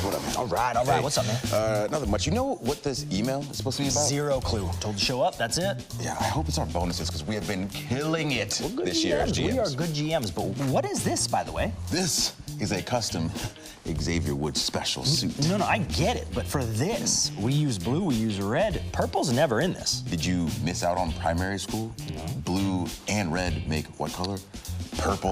What up, man? All right. Hey. What's up, man? Nothing much. You know what this email is supposed to be about? Zero clue. Told to show up, that's it. Yeah, I hope it's our bonuses, because we have been killing it this year as GMs. We are good GMs, but what is this, by the way? This is a custom Xavier Woods special suit. No, I get it, but for this, we use blue, we use red. Purple's never in this. Did you miss out on primary school? No. Blue and red make what color? Purple.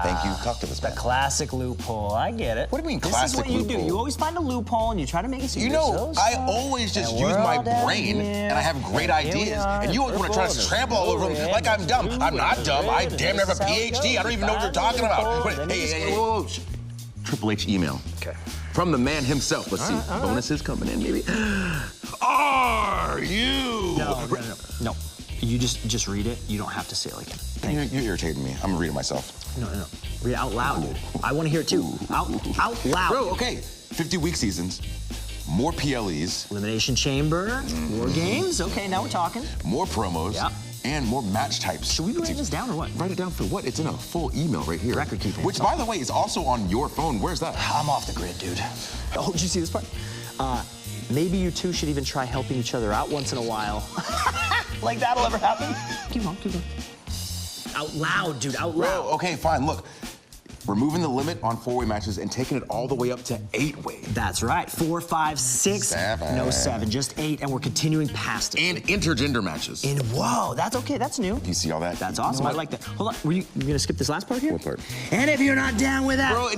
Thank you. Talk to this man. The classic loophole. I get it. What do you mean this classic is what loophole? You do. You always find a loophole and you try to make it so you know, I always just use my brain and I have great ideas. And you always want to try to trample all over them like I'm dumb. I'm not dumb. I damn near have a PhD. I don't even know what you're talking about. Hey, whoa. Triple H email. Okay. From the man himself. Let's see. Bonuses coming in, maybe. Are you? No. You just read it. You don't have to say it like it. You're irritating me. I'm gonna read it myself. No. Read it out loud, dude. I want to hear it too. Out loud. Bro, okay. 50-week seasons, more PLEs. Elimination Chamber, War Games. Okay, now we're talking. More promos. Yeah. And more match types. Should we write this down or what? Write it down for what? It's in a full email right here. Record keeping. Which, by the way, is also on your phone. Where's that? I'm off the grid, dude. Oh, did you see this part? Maybe you two should even try helping each other out once in a while. Like that'll ever happen? Keep on. Out loud, dude, out loud. Bro, okay, fine, look. Removing the limit on 4-way matches and taking it all the way up to 8-way. That's right, 4, 5, 6. 7. No 7, just 8, and we're continuing past it. And intergender matches. And whoa, that's okay, that's new. You see all that? That's awesome, I like that. Hold on, you gonna skip this last part here? What part? And if you're not down with that, Bro,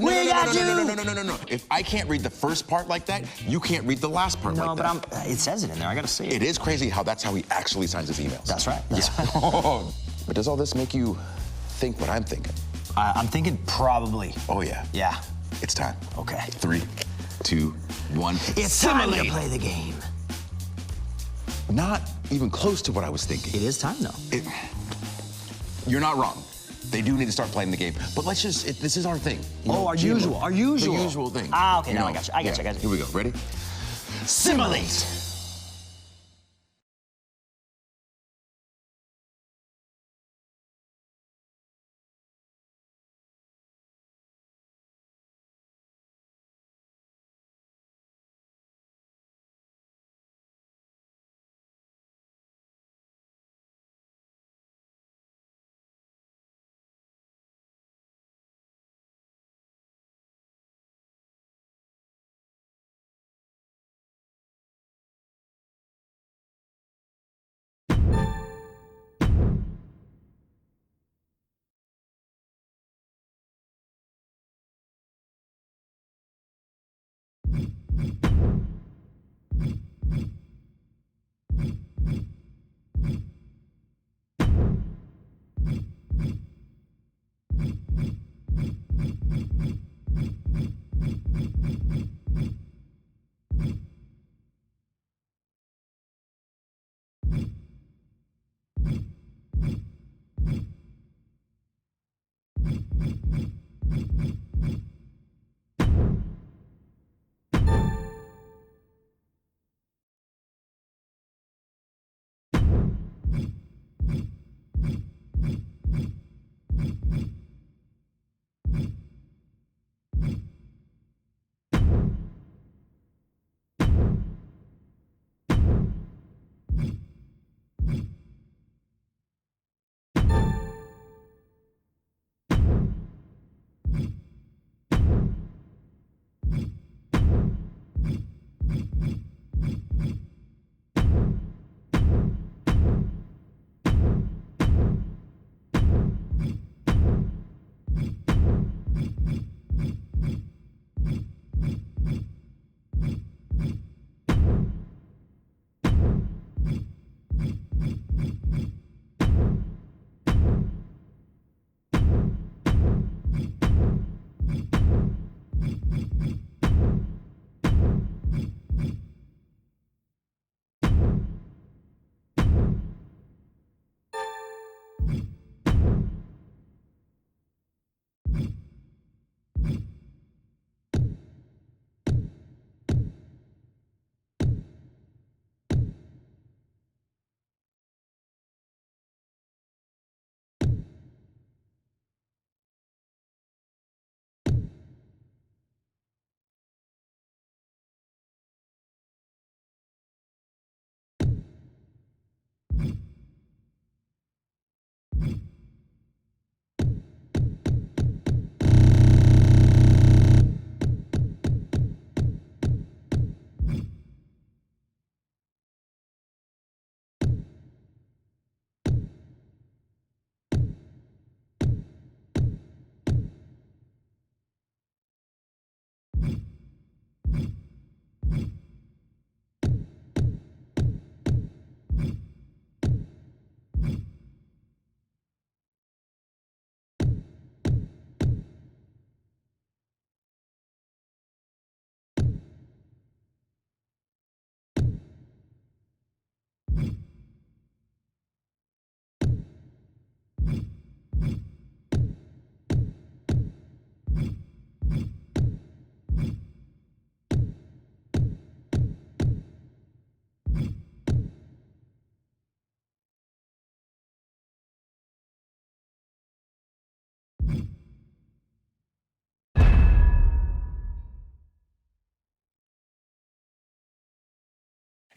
no. If I can't read the first part like that, you can't read the last part like that. No, but it says it in there, I gotta say it. It is crazy how that's how he actually signs his emails. That's right. But does all this make you think what I'm thinking? I'm thinking probably. Oh, yeah. Yeah. It's time. Okay. 3, 2, 1. It's time to play the game. Not even close to what I was thinking. It is time, though. You're not wrong. They do need to start playing the game. But let's just, this is our thing. Our usual. The usual thing. Okay, now I got you. Here we go. Ready? Simulate.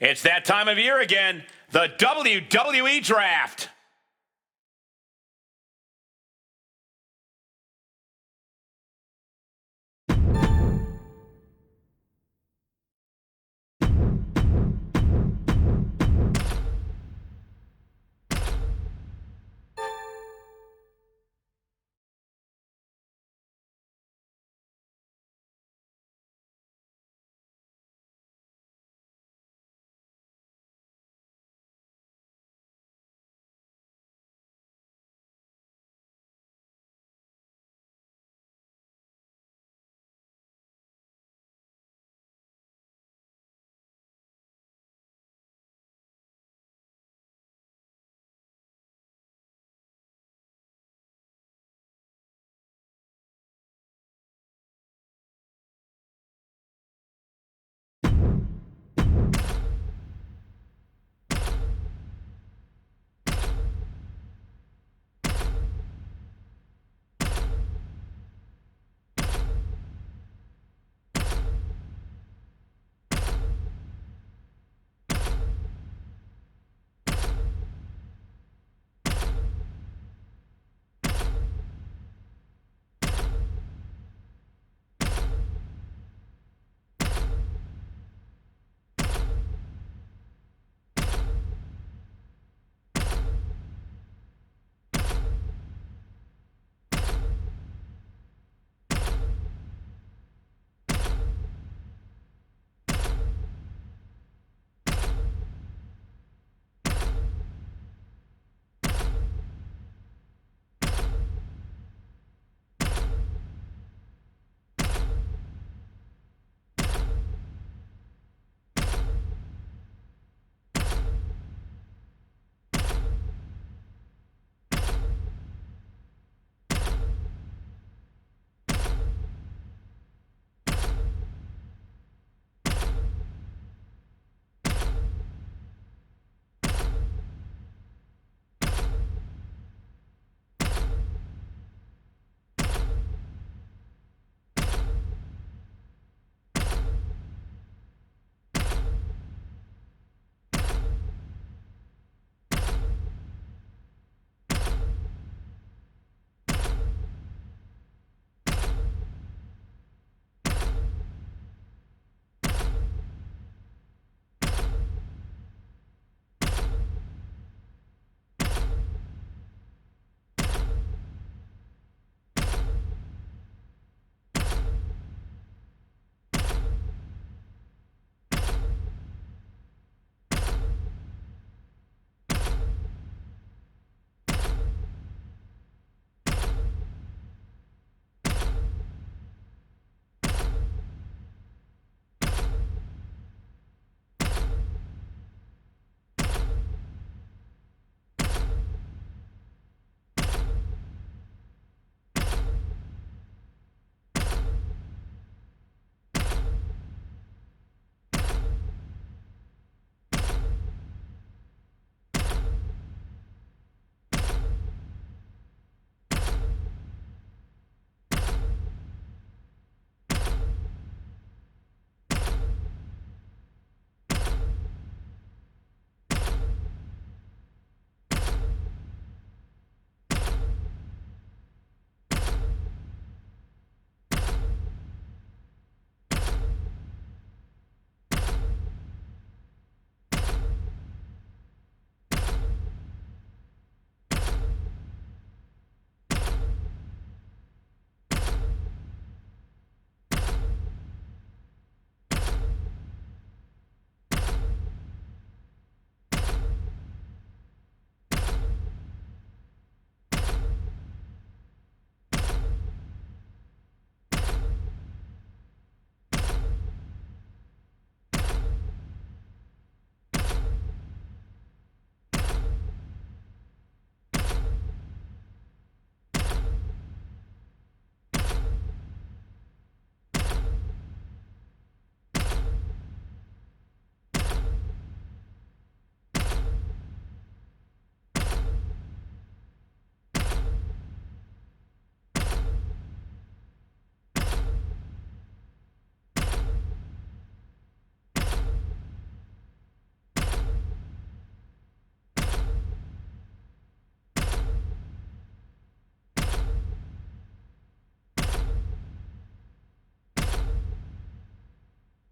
It's that time of year again, the WWE Draft.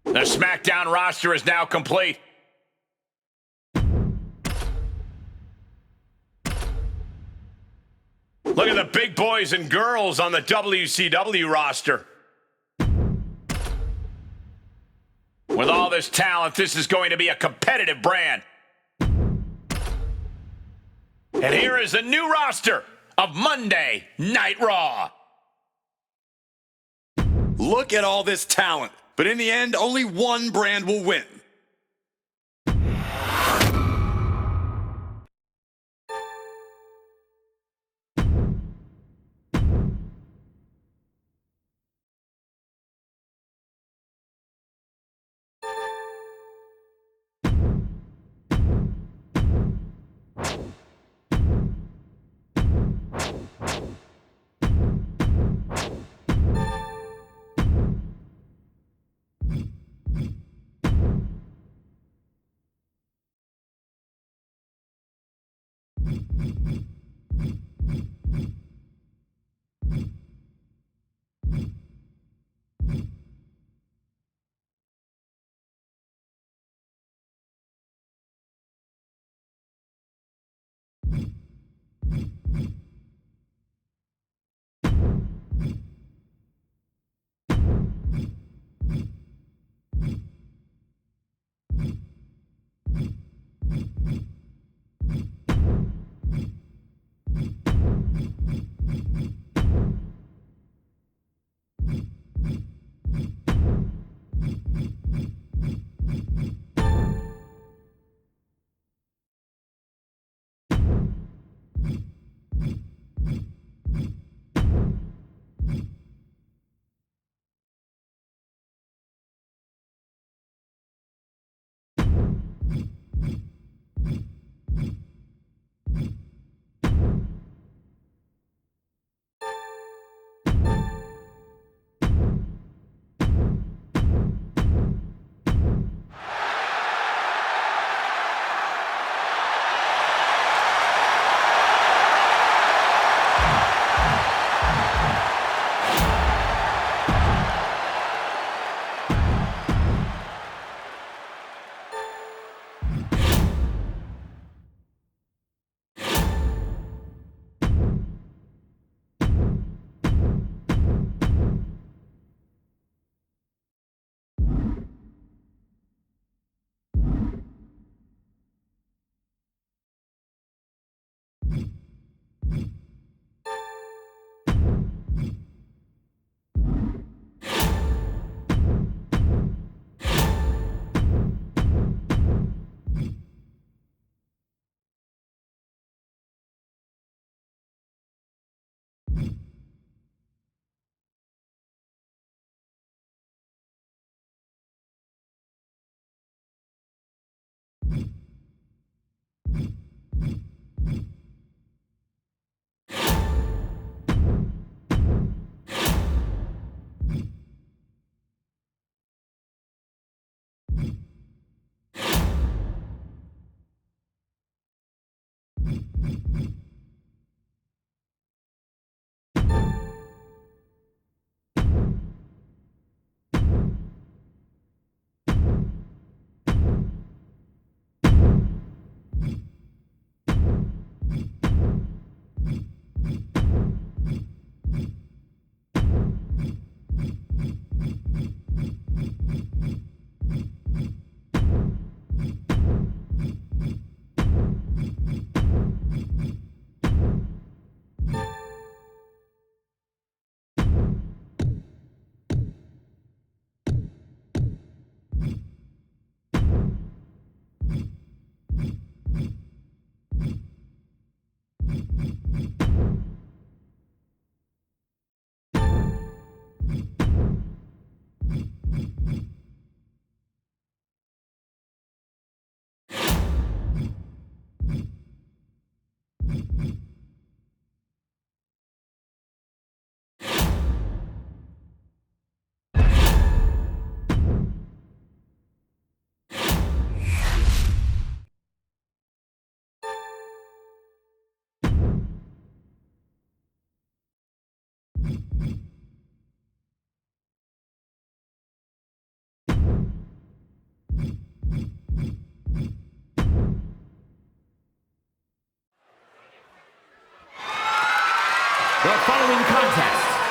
The SmackDown roster is now complete. Look at the big boys and girls on the WCW roster. With all this talent, this is going to be a competitive brand. And here is a new roster of Monday Night Raw. Look at all this talent, but in the end, only one brand will win.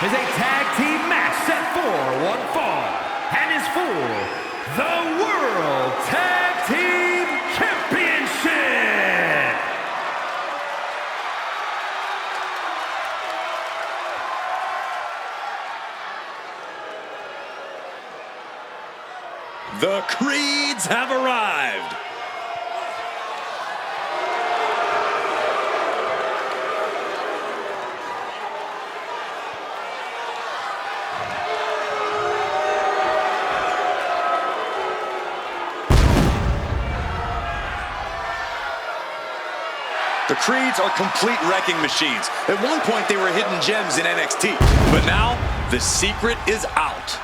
is a tag team match set for one fall and is for the World Tag Team Championship. The Creeds have arrived. The Creeds are complete wrecking machines. At one point, they were hidden gems in NXT, but now the secret is out.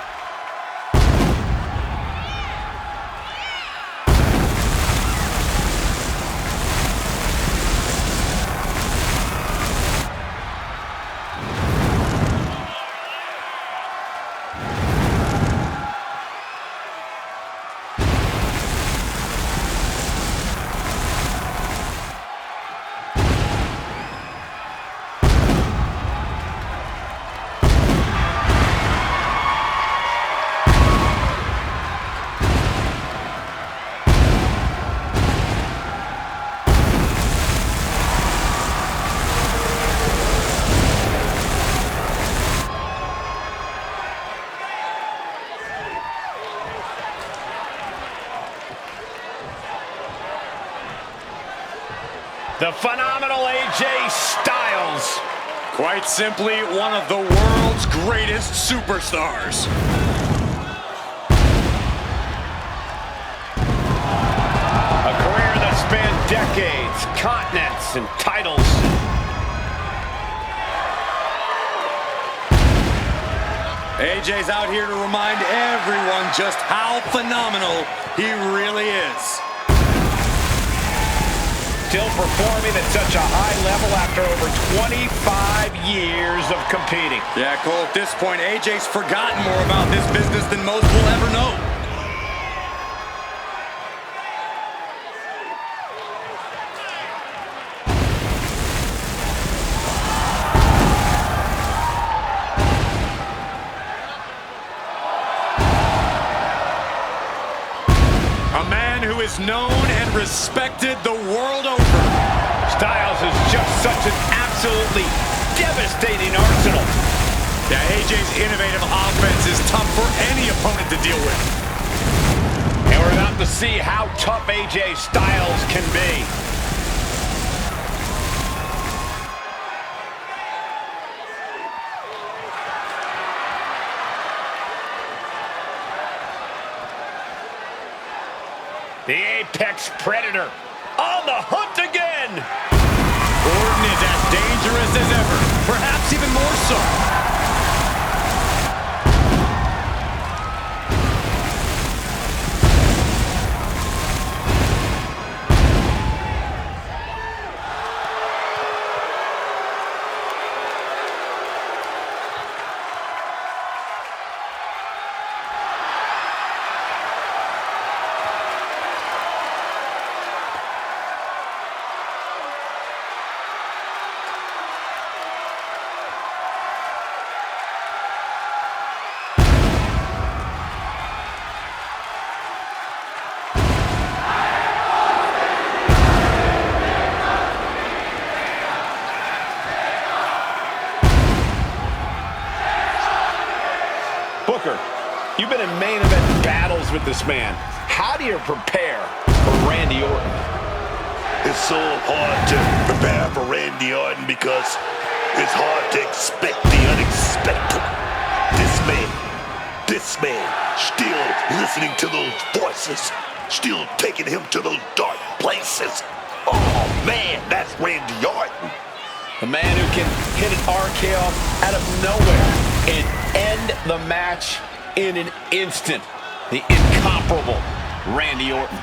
The phenomenal AJ Styles. Quite simply, one of the world's greatest superstars. A career that spanned decades, continents, and titles. AJ's out here to remind everyone just how phenomenal he really is. Still performing at such a high level after over 25 years of competing. Yeah, Cole, at this point, AJ's forgotten more about this business than most will ever know. A man who is known and respected the world over. Styles is just such an absolutely devastating arsenal. Yeah, AJ's innovative offense is tough for any opponent to deal with. And we're about to see how tough AJ Styles can be. The Apex Predator on the hunt again. Orton is as dangerous as ever, perhaps even more so. Booker, you've been in main event battles with this man. How do you prepare for Randy Orton? It's so hard to prepare for Randy Orton because it's hard to expect the unexpected. This man, still listening to those voices, still taking him to those dark places. Oh man, that's Randy Orton. A man who can hit an RKO out of nowhere and end the match in an instant. The incomparable Randy Orton.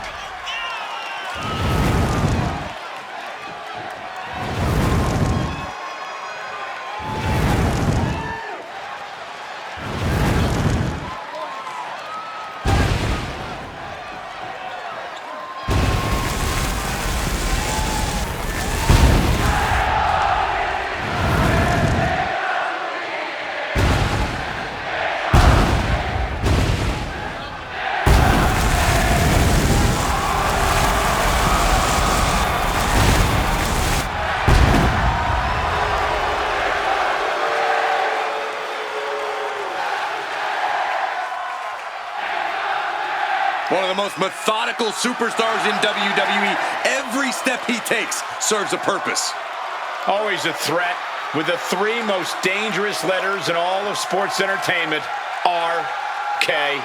One of the most methodical superstars in WWE. Every step he takes serves a purpose. Always a threat with the three most dangerous letters in all of sports entertainment, RKO.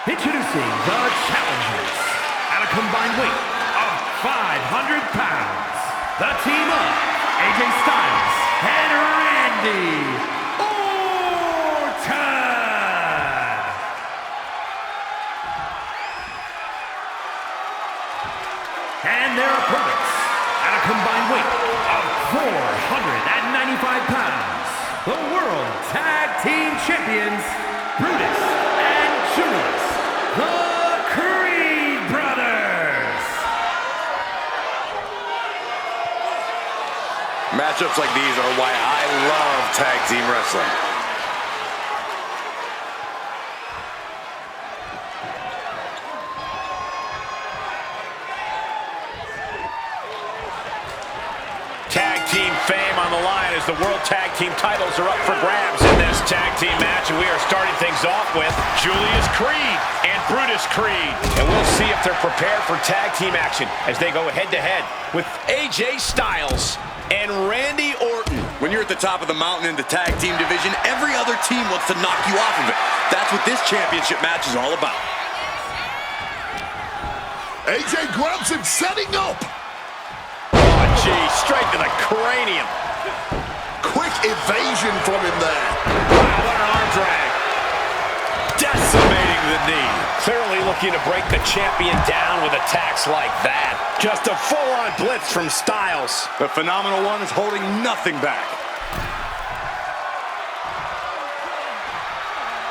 Introducing the challengers at a combined weight of 500 pounds. The team of AJ Styles and Randy Orton. And their opponents at a combined weight of 495 pounds. The World Tag Team Champions, Brutus and Julius. The Creed Brothers. Matchups like these are why I love tag team wrestling. Tag team fame on the line as the World Tag Team titles are up for grabs in this tag team match. And we are starting things off with Julius Creed and Brutus Creed. And we'll see if they're prepared for tag team action as they go head-to-head with AJ Styles and Randy Orton. When you're at the top of the mountain in the tag team division, every other team wants to knock you off of it. That's what this championship match is all about. AJ grabs him, setting up. Gee, straight to the cranium. Quick evasion from him there. Wow, what an arm drag. Decimating the knee. Clearly looking to break the champion down with attacks like that. Just a full-on blitz from Styles. The phenomenal one is holding nothing back.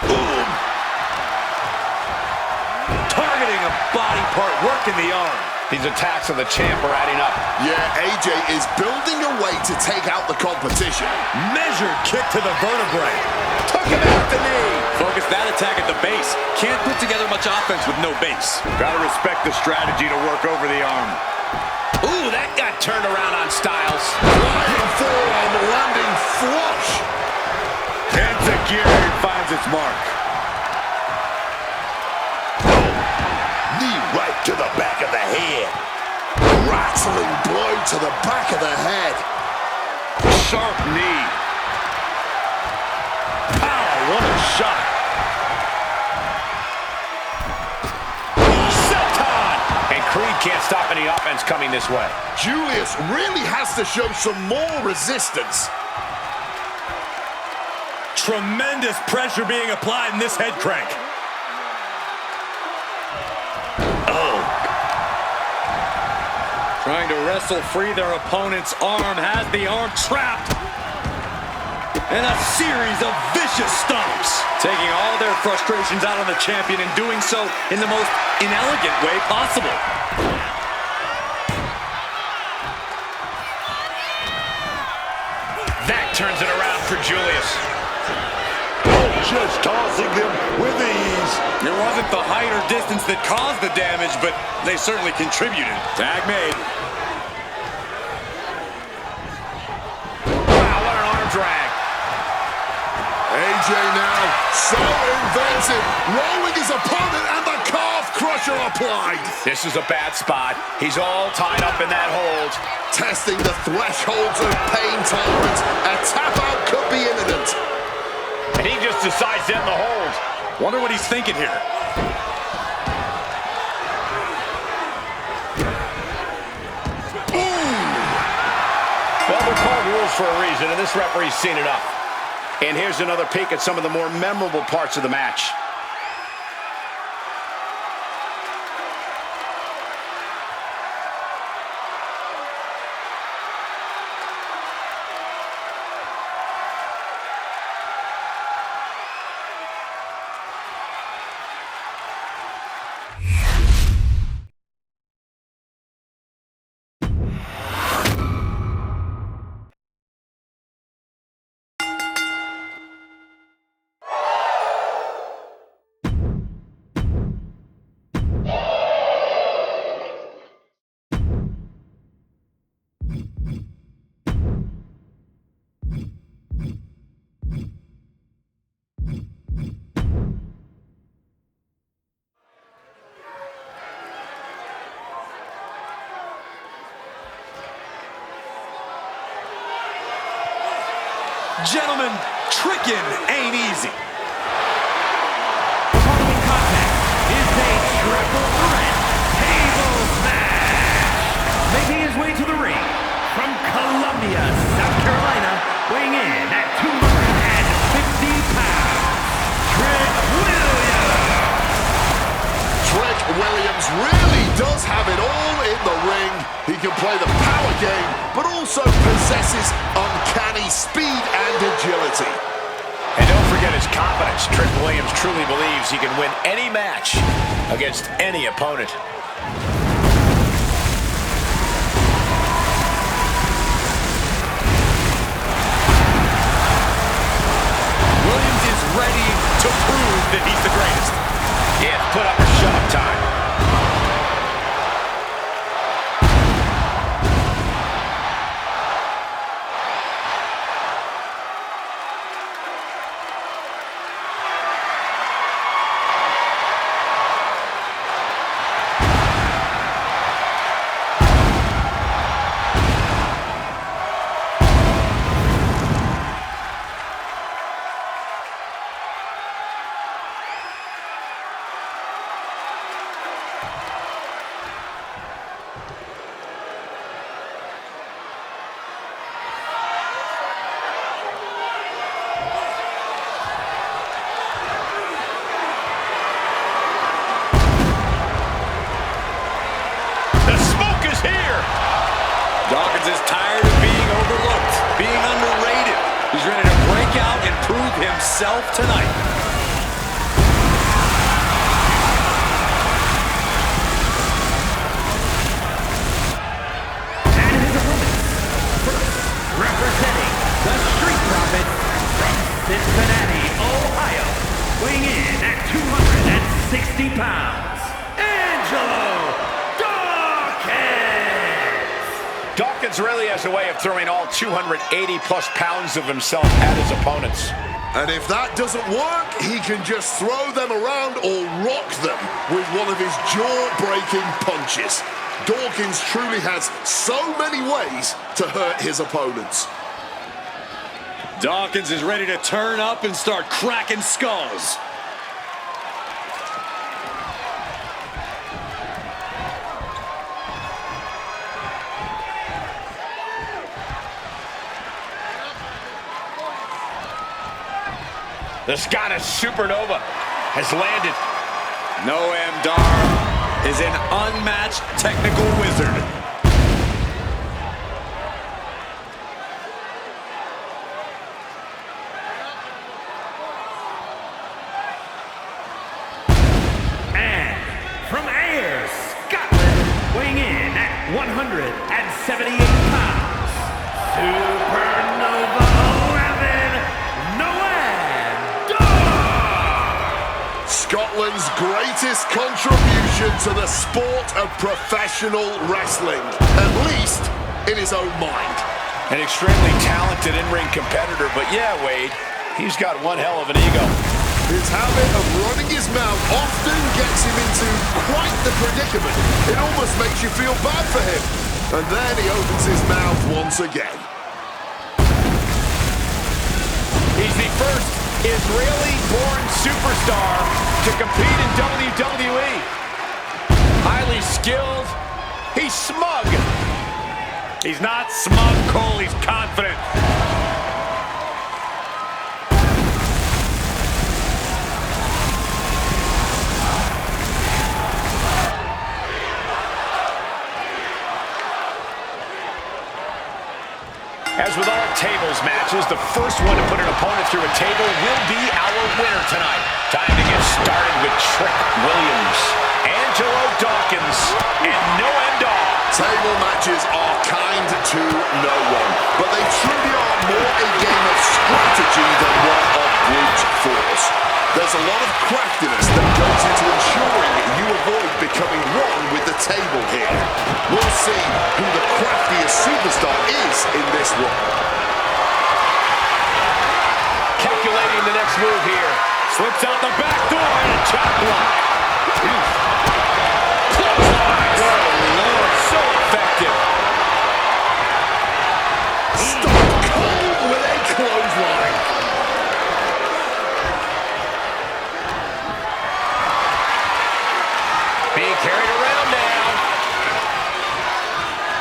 Boom. Targeting a body part, working the arm. These attacks of the champ are adding up. Yeah, AJ is building a way to take out the competition. Measured kick to the vertebrae. Took him out at the knee. Focus that attack at the base. Can't put together much offense with no base. Gotta respect the strategy to work over the arm. Ooh, that got turned around on Styles. Flying forearm landing flush. Enziguri finds its mark. Knee right to the back of the head. Rattling blow to the back of the head. Sharp knee. Pow, what a shot. Senton! And Creed can't stop any offense coming this way. Julius really has to show some more resistance. Tremendous pressure being applied in this head crank. Trying to wrestle free their opponent's arm, has the arm trapped. And a series of vicious stomps. Taking all their frustrations out on the champion and doing so in the most inelegant way possible. That turns it around for Julius. Just tossing him with ease. It wasn't the height or distance that caused the damage, but they certainly contributed. Tag made. Wow, what an arm drag. AJ now so inventive, rolling his opponent and the calf crusher applied. This is a bad spot. He's all tied up in that hold. Testing the thresholds of pain tolerance. A tap out could be imminent. And he just decides to end the hold. Wonder what he's thinking here. Well, they're called got rules for a reason, and this referee's seen enough. And here's another peek at some of the more memorable parts of the match. Gentlemen, tricking ain't easy. The following contest is a triple threat table smash. Making his way to the ring from Columbia, South Carolina, weighing in at 250 pounds, Trick Williams. Trick Williams really does have it all in the ring. He can play the power game, but also possesses uncanny speed and agility. And don't forget his confidence. Trick Williams truly believes he can win any match against any opponent. Williams is ready to prove that he's the greatest. Yeah, put up or shut up time. Dawkins is tired of being overlooked, being underrated. He's ready to break out and prove himself tonight. And his opponent, first representing the Street Profits from Cincinnati, Ohio, weighing in at 260 pounds, Angelo Dawkins really has a way of throwing all 280-plus pounds of himself at his opponents. And if that doesn't work, he can just throw them around or rock them with one of his jaw-breaking punches. Dawkins truly has so many ways to hurt his opponents. Dawkins is ready to turn up and start cracking skulls. The Scottish Supernova has landed. Noam Dar is an unmatched technical wizard. And from Ayr, Scotland, weighing in at 178 pounds, Supernova 11, Noam Dar! Scotland's greatest contribution to the sport of professional wrestling, at least in his own mind. An extremely talented in-ring competitor, but yeah, Wade, he's got one hell of an ego. His habit of running his mouth often gets him into quite the predicament. It almost makes you feel bad for him. And then he opens his mouth once again. He's the first Israeli-born superstar to compete in WWE. Highly skilled. He's smug. He's not smug, Cole. He's confident. As with all tables matches, the first one to put an opponent through a table will be our winner tonight. Time to get started with Trick Williams, Angelo Dawkins, and No End All. Table matches are kind to no one, but they truly are more a game of strategy than one of brute force. There's a lot of craftiness that goes into ensuring you avoid becoming one with the table here. We'll see who the craftiest superstar is in this one. Calculating the next move here. Slips out the back door and a chop block. Clotheslines. Oh, Lord, so effective. Stone Cold with a clothesline. Being carried around now.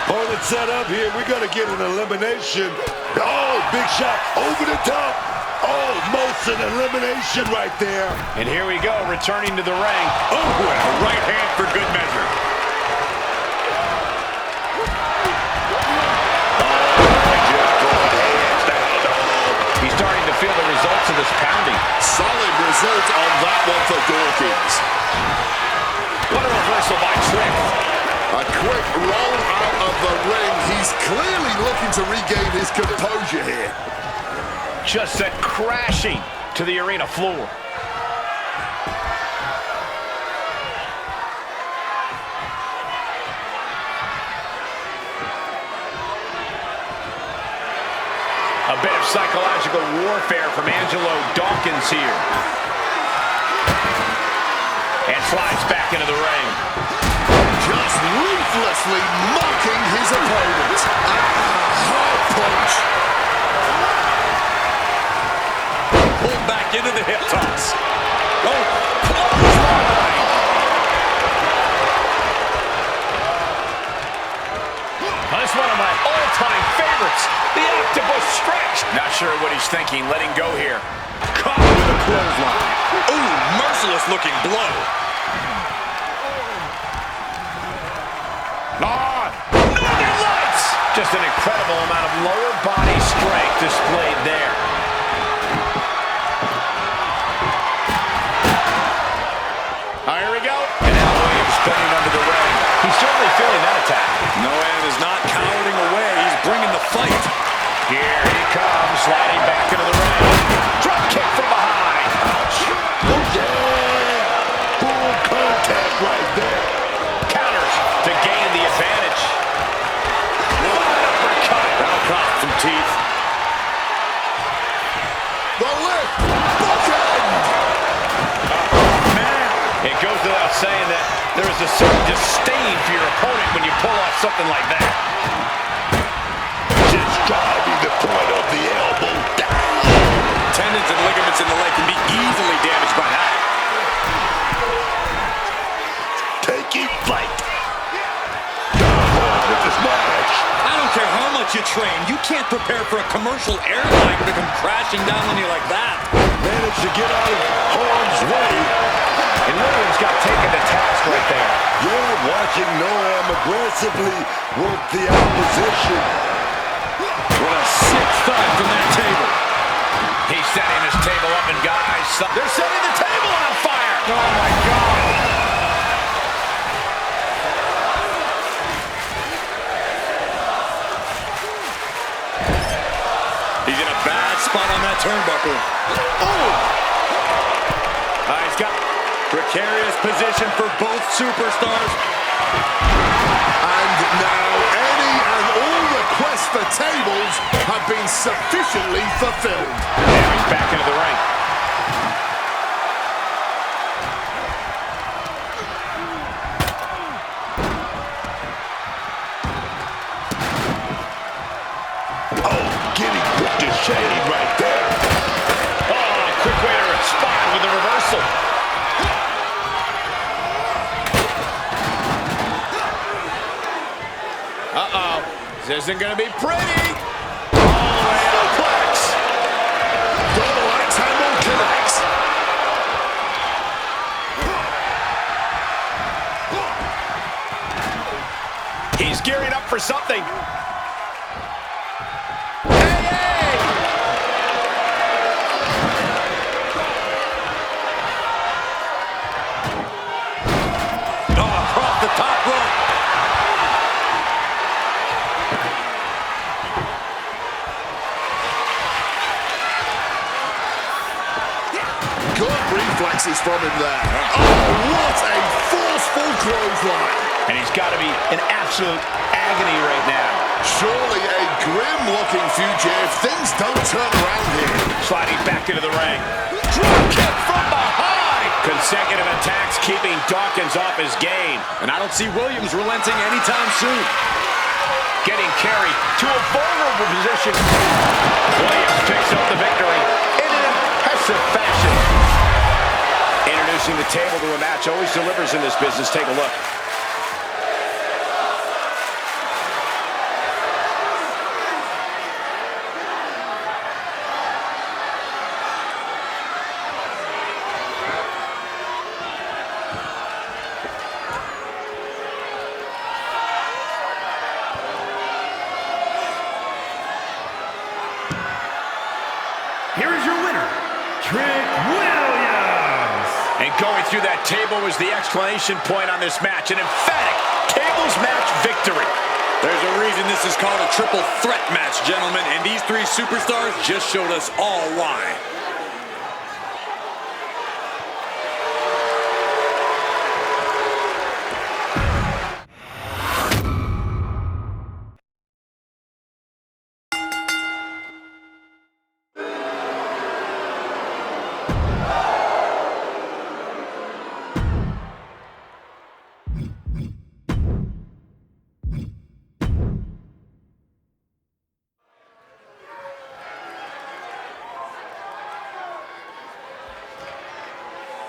Opponent set up here. We're going to get an elimination. Oh, big shot over the top. Almost an elimination right there. And here we go, returning to the ring. Oh, and a right hand for good measure. He's starting to feel the results of this pounding. Solid result on that one for Dawkins. What a reversal by Trick. A quick roll out of the ring. He's clearly looking to regain his composure here. Just sent crashing to the arena floor. A bit of psychological warfare from Angelo Dawkins here. And slides back into the ring. Just ruthlessly mocking his opponent. Hard punch. Pulled back into the hip toss. Oh, clothesline. That's one of my all-time favorites. The octopus stretch. Not sure what he's thinking, letting go here. Caught with a clothesline. Ooh, merciless looking blow. Northern Lights! Just an incredible amount of lower body strength displayed there. Here we go. And now Williams spinning under the ring. He's certainly feeling that attack. Noam is not cowering away. He's bringing the fight. Here he comes, sliding back into the ring. Drop kick from behind. Ouch. Oh, yeah. Full contact right there. Counters to gain the advantage. What an uppercut. That'll cost some teeth. The lift. Bookend. It goes without saying that there is a certain disdain for your opponent when you pull off something like that. Just driving the point of the elbow down. Tendons and ligaments in the leg can be easily damaged by that. Taking flight. With this match. I don't care how much you train, you can't prepare for a commercial airline to come crashing down on you like that. Managed to get out of harm's way. And Williams got taken to task right there. You're watching Noam aggressively work the opposition. What a sick thought from that table. He's setting his table up, and guys, they're setting the table on fire. Oh, my God. He's in a bad spot on that turnbuckle. Oh! He's got precarious position for both superstars. And now any and all requests for tables have been sufficiently fulfilled. Now he's back into the ring. Oh, getting put to shame right there. Oh, quick way to respond with a reversal. This isn't going to be pretty. All the way to Plex. Double axe handle connects. He's gearing up for something. Reflexes from him there. Oh, what a forceful clothesline. And he's got to be in absolute agony right now. Surely a grim-looking future if things don't turn around here. Sliding back into the ring. Drop kick from behind. Consecutive attacks keeping Dawkins off his game. And I don't see Williams relenting anytime soon. Getting carried to a vulnerable position. Williams picks up the victory in an impressive fashion. Introducing the table to a match always delivers in this business. Take a look. Here is your winner, Trick Williams. And going through that table was the exclamation point on this match. An emphatic tables match victory. There's a reason this is called a triple threat match, gentlemen. And these three superstars just showed us all why.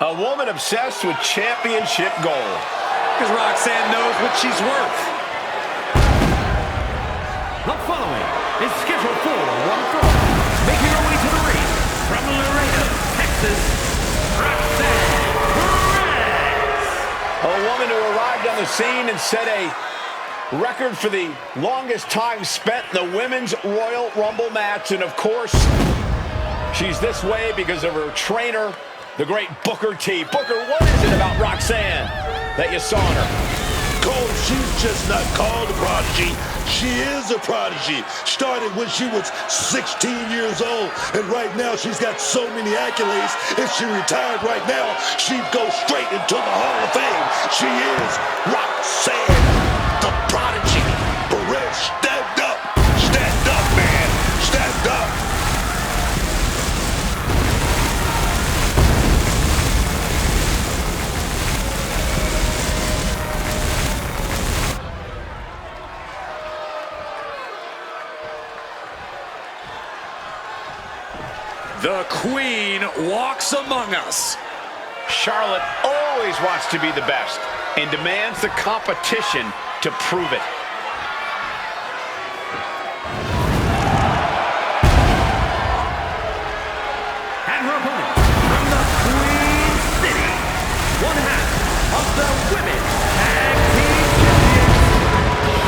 A woman obsessed with championship gold. Because Roxanne knows what she's worth. The following is scheduled for one fall. Making her way to the ring from Laredo, Texas, Roxanne Perez. A woman who arrived on the scene and set a record for the longest time spent in the Women's Royal Rumble match. And of course, she's this way because of her trainer, the great Booker T. Booker, what is it about Roxanne that you saw in her? Cole, she's just not called a prodigy. She is a prodigy. Started when she was 16 years old, and right now she's got so many accolades. If she retired right now, she'd go straight into the Hall of Fame. She is Roxanne, the prodigy. Perez, stand up. Stand up, man. Stand up. The Queen walks among us. Charlotte always wants to be the best and demands the competition to prove it. And her opponent from the Queen City, one half of the Women's Tag Team Champions,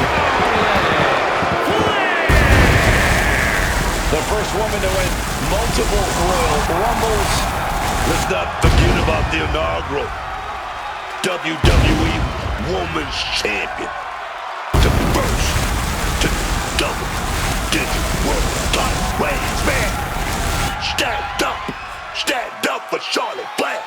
Charlotte Flair. The first woman to win multiple Royal Rumbles. Let's not forget about the inaugural WWE Women's Champion. The first to double-digit world title reigns, man. Stand up. Stand up for Charlotte Flair.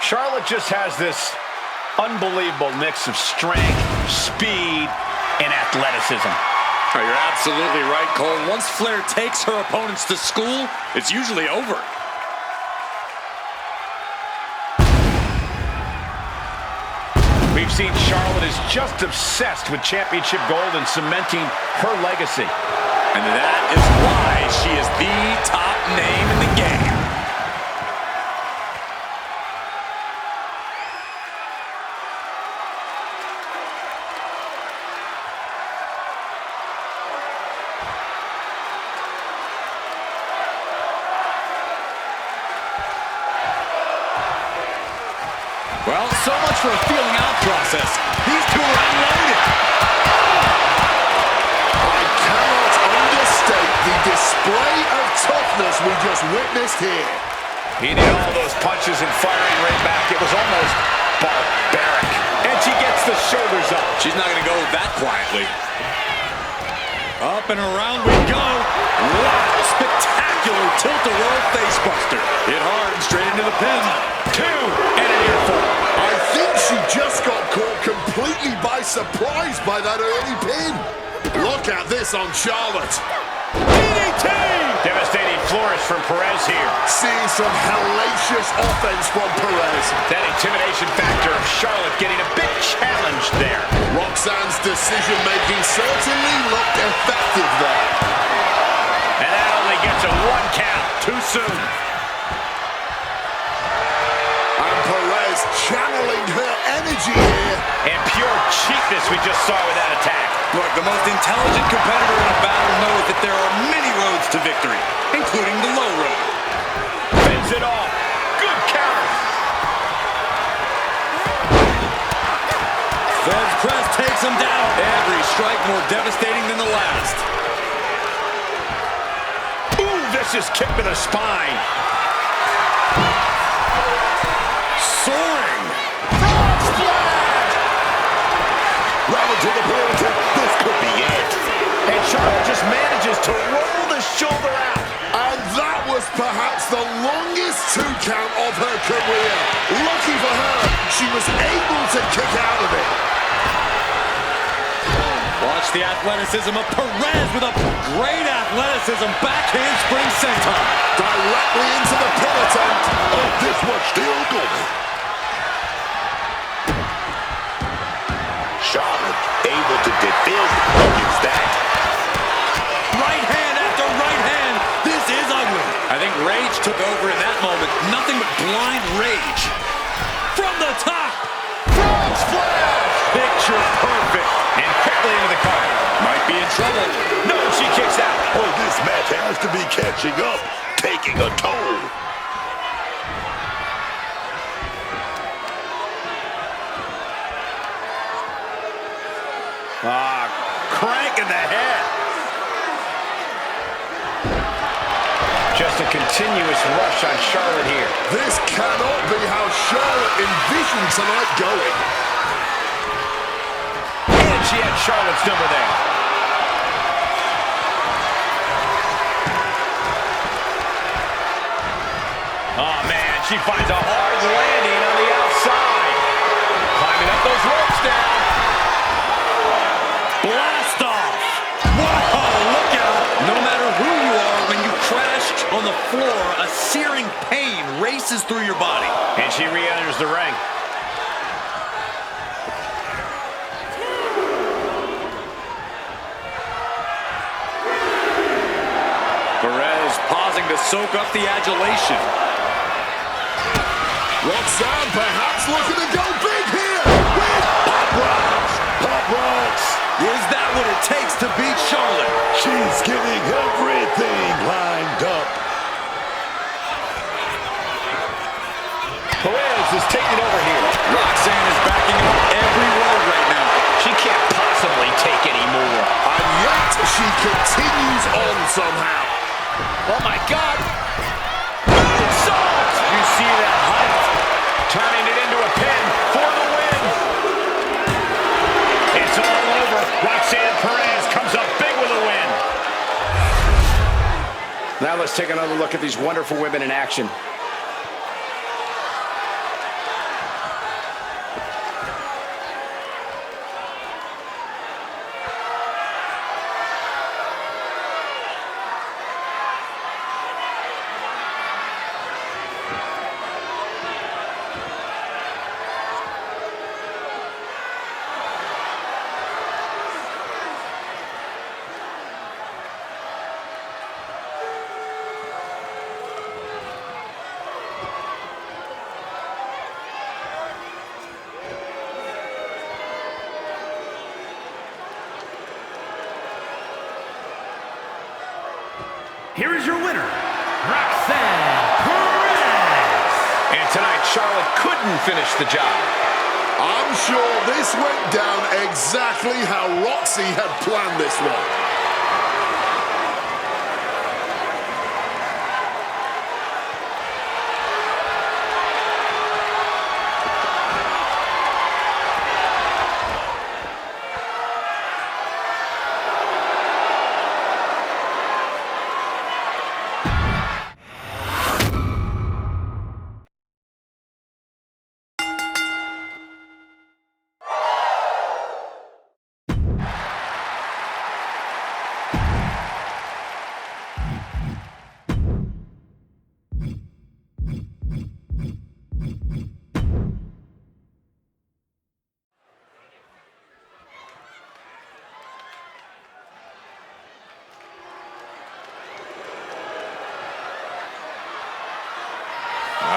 Charlotte just has this unbelievable mix of strength, speed, and athleticism. Oh, you're absolutely right, Cole. Once Flair takes her opponents to school, it's usually over. We've seen Charlotte is just obsessed with championship gold and cementing her legacy. And that is why she is the top name in the game. Well, so much for a feeling out process. These two are unloaded. I cannot understate the display of toughness we just witnessed here. He did all those punches and firing right back. It was almost barbaric. And she gets the shoulders up. She's not going to go that quietly. Up and around we go. Wow, spectacular tilt-a-whirl facebuster. Hit hard, straight into the pin. 2 and an earful. I think she just got caught completely by surprise by that early pin. Look at this on Charlotte. DDT! Devastating flourish from Perez here. Seeing some hellacious offense from Perez. That intimidation factor of Charlotte getting a bit challenged there. Roxanne's decision-making certainly looked effective there. And that only gets a 1 count too soon. And Perez channeling her energy here. And pure cheapness we just saw with that attack. Look, the most intelligent competitor in a battle knows that there are many roads to victory, including the low road. Fends it off. Good counter. Fed's press takes him down. Every strike more devastating than the last. Ooh, vicious kick to the spine. Soaring. Frog splash! Right into the building. This could be it. And Charlotte just manages to roll the shoulder out. And that was perhaps the longest 2 count of her career. Lucky for her, she was able to kick out of it. Watch the athleticism of Perez with a great athleticism backhand spring senton. Directly into the pin attempt. Oh, this one's still going. Charlotte able to defend against that. Right hand after right hand. This is ugly. I think rage took over in that moment. Nothing but blind rage. From the top. Frog splash. Picture perfect. And quickly into the corner. Might be in trouble. No, she kicks out. Oh, this match has to be catching up, taking a toll. Crank in the head. Just a continuous rush on Charlotte here. This cannot be how Charlotte envisioned tonight going. And she had Charlotte's number there. Oh, man, she finds a hard landing on the outside. Climbing up those ropes now. Blast off. Whoa, look out. No matter who you are, when you crash on the floor, a searing pain races through your body. And she re-enters the ring. Perez pausing to soak up the adulation. Roxanne perhaps looking to go big here. With Pop Rocks. Pop rocks. Is that what it takes to beat Charlotte? She's getting everything lined up. Perez is taking over here. Roxanne is backing up every road right now. She can't possibly take any more. And yet she continues on somehow. Oh, my God. Moonsault! You see that height? Turning it into a pin for the win. It's all over. Roxanne Perez comes up big with a win. Now let's take another look at these wonderful women in action. here is your winner, Roxanne Perez. And tonight, Charlotte couldn't finish the job. I'm sure this went down exactly how Roxy had planned this one.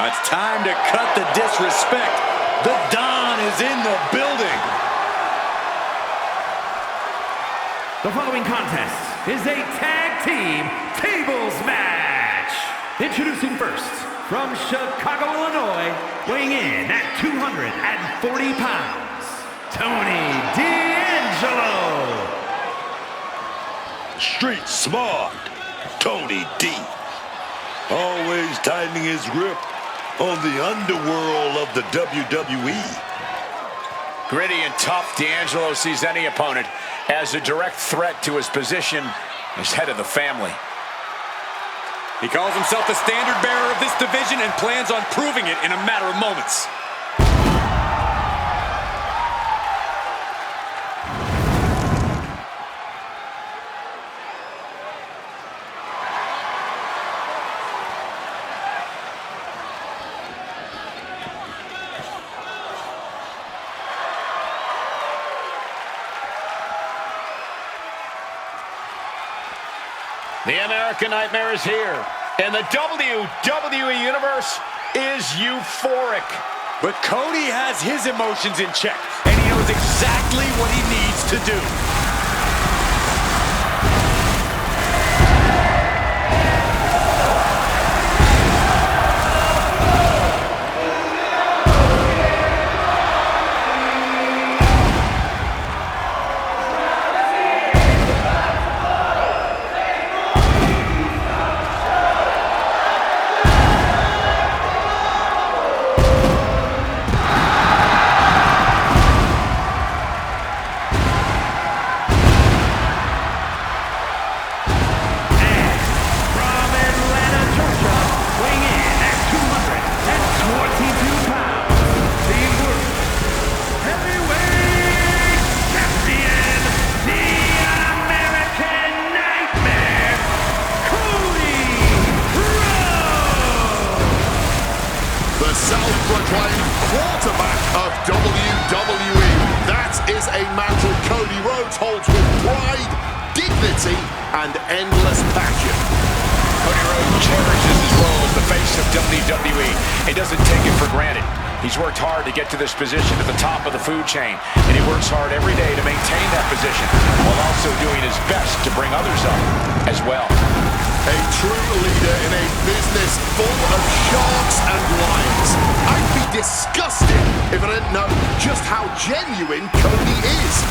It's time to cut the disrespect. The Don is in the building. The following contest is a tag team tables match. Introducing first, from Chicago, Illinois, weighing in at 240 pounds, Tony D'Angelo. Street smart, Tony D. Always tightening his grip on the underworld of the WWE. Gritty and tough, D'Angelo sees any opponent as a direct threat to his position as head of the family. He calls himself the standard bearer of this division and plans on proving it in a matter of moments. The American Nightmare is here, and the WWE Universe is euphoric. But Cody has his emotions in check, and he knows exactly what he needs to do. Self-proclaimed quarterback of WWE. That is a mantle Cody Rhodes holds with pride, dignity, and endless passion. Cody Rhodes cherishes his role as the face of WWE. He doesn't take it for granted. He's worked hard to get to this position at the top of the food chain, and he works hard every day to maintain that position, while also doing his best to bring others up as well. A true leader in a business full of sharks and lions. I'd be disgusted if I didn't know just how genuine Cody is.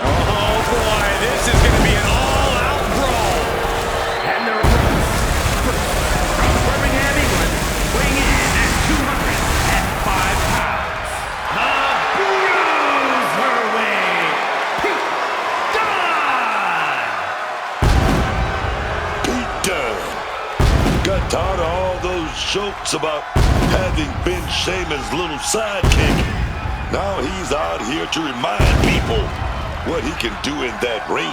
Oh boy, this is going to be an all-out brawl. And their opponents, first, from Birmingham, England, weighing in at 205 pounds, the Bruiserweight, Pete Dunne. Pete Dunne got tired of all those jokes about having been Sheamus' little sidekick. Now he's out here to remind people what he can do in that ring.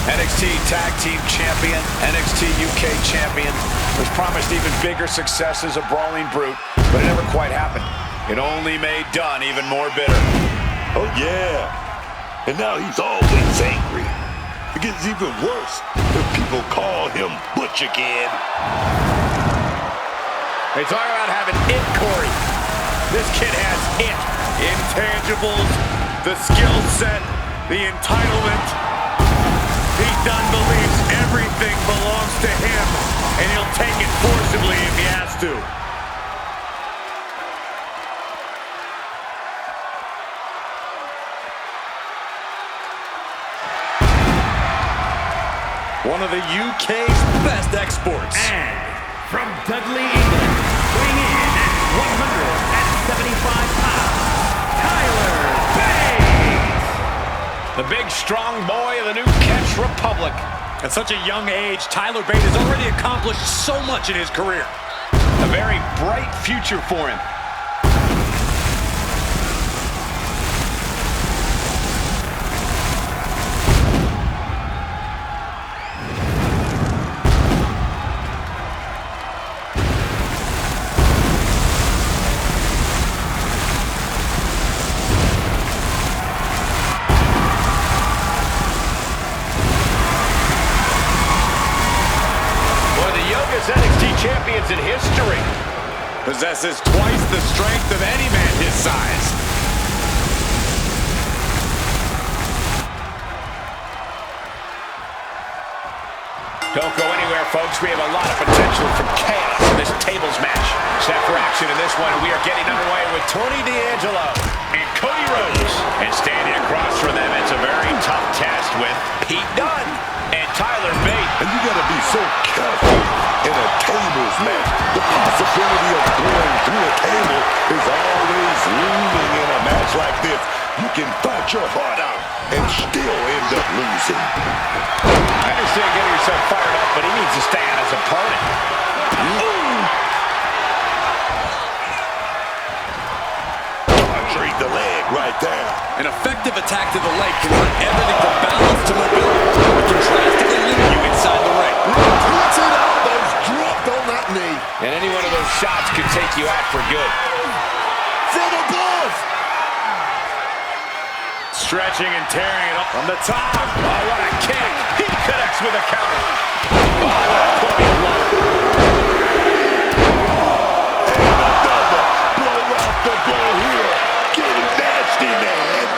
NXT Tag Team Champion, NXT UK Champion, was promised even bigger success as a brawling brute, but it never quite happened. It only made Dunne even more bitter. Oh yeah, and now he's always angry. It gets even worse if people call him Butch again. They talk about having it, Corey. This kid has it. Intangibles, the skill set, the entitlement. He done believes everything belongs to him, and he'll take it forcibly if he has to. One of the UK's best exports. And from Dudley, England, weighing in at 175 pounds, Tyler Bate. The big, strong boy of the new Catch Republic. At such a young age, Tyler Bate has already accomplished so much in his career. A very bright future for him. NXT champions in history. Possesses twice the strength of any man his size. Don't go anywhere, folks. We have a lot of potential for chaos in this tables match. Set for action in this one. We are getting underway with Tony D'Angelo and Cody Rhodes. And standing across from them, it's a very tough test with Pete Dunne and Tyler Bate. And you gotta be so careful in a tables match. The possibility of going through a table is always looming in a match like this. You can fight your heart out and still end up losing. I understand getting yourself fired up, but he needs to stay on his opponent. Treat the leg right there. An effective attack to the leg can run everything from balance to mobility. It can drastically limit you inside the ring. Repeated elbows dropped on that knee. And any one of those shots could take you out for good. From above. Stretching and tearing it up from the top. Oh, what a kick. He connects with a counter. Oh, what a putting blow. And a double blow after blow here. Getting nasty, man.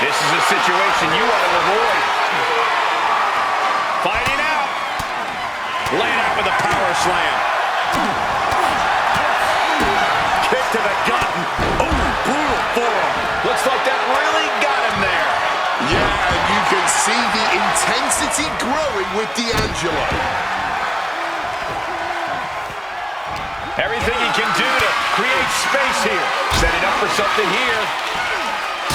This is a situation you want to avoid. Fighting out. Laying out with a power slam. Kick to the gut. Oh, brutal forearm. Looks like that really got him there. Yeah, and you can see the intensity growing with D'Angelo. Everything he can do to create space here. Setting up for something here.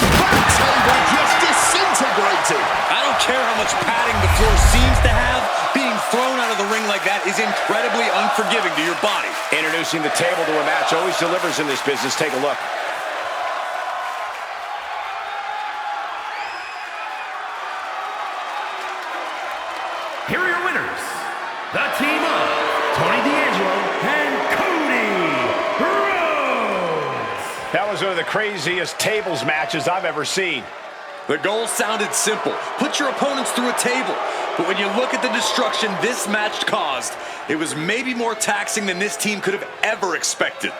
That table just disintegrated. I don't care how much padding the floor seems to have. Being thrown out of the ring like that is incredibly unforgiving to your body. Introducing the table to a match always delivers in this business. Take a look. Here are your winners, the team of Tony D'Angelo and Cody Rhodes. That was one of the craziest tables matches I've ever seen. The goal sounded simple. Put your opponents through a table. But when you look at the destruction this match caused, it was maybe more taxing than this team could have ever expected.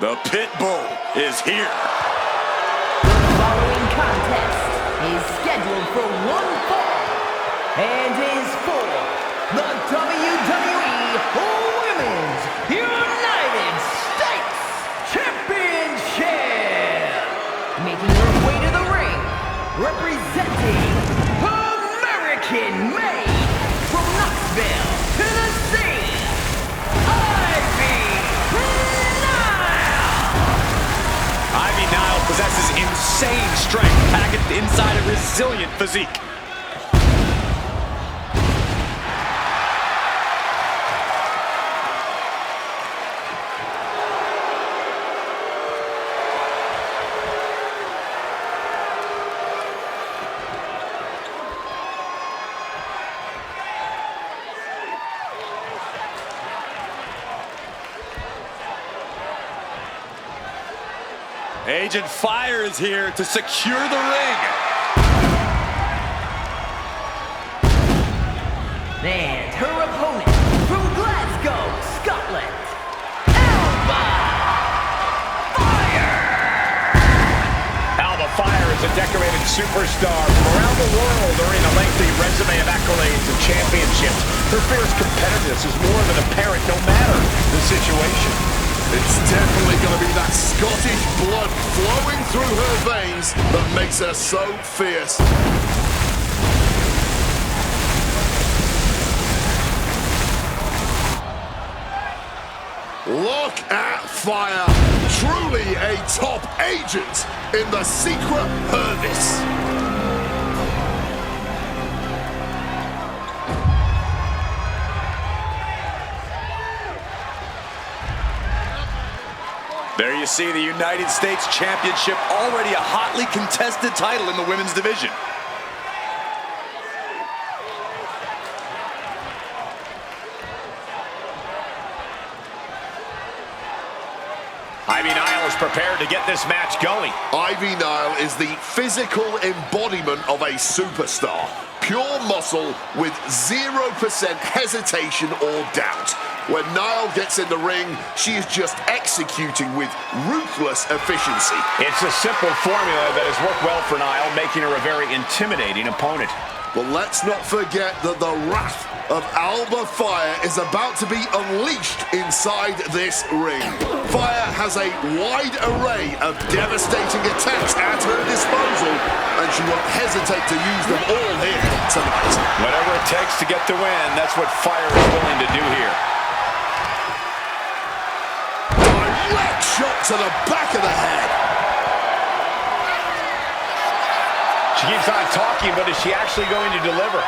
The Pit Bull is here. The following contest is scheduled for one fall and is for the WWE Women's United States Championship. Making her way to the ring, representing American-made from Knoxville, Tennessee, Ivy Nile possesses insane strength packaged inside a resilient physique. Agent Fire is here to secure the ring. And her opponent from Glasgow, Scotland, Alba Fire! Alba Fire is a decorated superstar from around the world, earning a lengthy resume of accolades and championships. Her fierce competitiveness is more than apparent no matter the situation. It's definitely going to be that Scottish blood flowing through her veins that makes her so fierce. Look at Fire. Truly a top agent in the Secret Service. There you see the United States Championship, already a hotly contested title in the women's division. Ivy Nile is prepared to get this match going. Ivy Nile is the physical embodiment of a superstar. Pure muscle with 0% hesitation or doubt. When Nile gets in the ring, she is just executing with ruthless efficiency. It's a simple formula that has worked well for Nile, making her a very intimidating opponent. But let's not forget that the wrath of Alba Fire is about to be unleashed inside this ring. Fire has a wide array of devastating attacks at her disposal, and she won't hesitate to use them all here tonight. Whatever it takes to get the win, that's what Fire is willing to do here. Direct shot to the back of the head. She keeps on talking, but is she actually going to deliver?